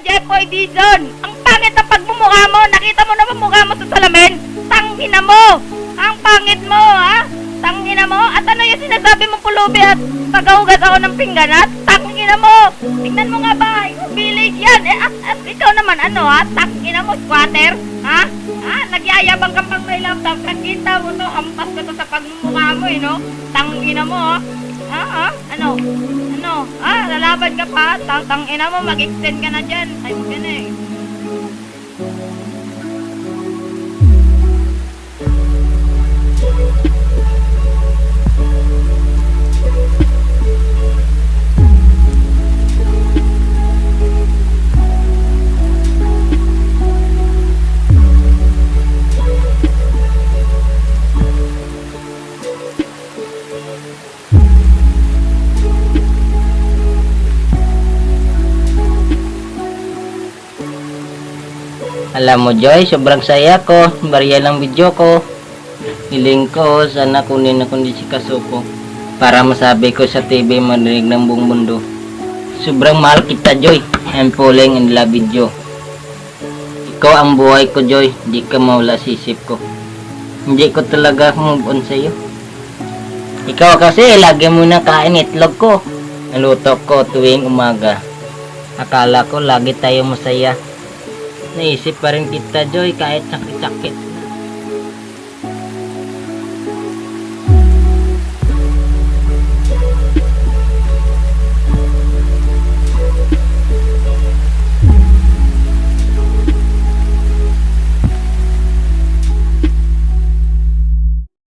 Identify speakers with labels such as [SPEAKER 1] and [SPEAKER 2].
[SPEAKER 1] Jeffoy Dizon. Ang pangit ng pagmumukha mo. Nakita mo na ba mukha mo sa salamin? Tangina mo. Ang pangit mo, ha? Tangina mo. At ano yung sinasabi mong pulubi at pagkahugas ako ng pinggan, ha? Tangina mo. Tingnan mo nga ba? Village yan. At ikaw naman, ano, ha? Tangina mo, squatter. Ha? Ha? Nagyayabang kang pang may laptop. Kakita mo to. Hampas ko to sa pagmumukha mo, no? Tangina mo, ha? Ha? Ano? Ano? Lalaban ka pa? Tangina mo, mag-extend ka na dyan. Time ka na eh.
[SPEAKER 2] Alam mo Joy, sobrang saya ko. Barya lang video ko. Hiling ko, sana kunin ako ni si Kasuko para masabi ko sa TV marinig ng buong mundo. Sobrang mahal kita Joy. I'm falling in love with you. Ikaw ang buhay ko Joy. Di ka mawala sa isip ko. Hindi ko talaga move on sa'yo. Ikaw kasi lagi mo na kain itlog ko. Naluto ko tuwing umaga. Akala ko lagi tayo masaya. Naisip pa rin kita Joy kahit sakit-sakit.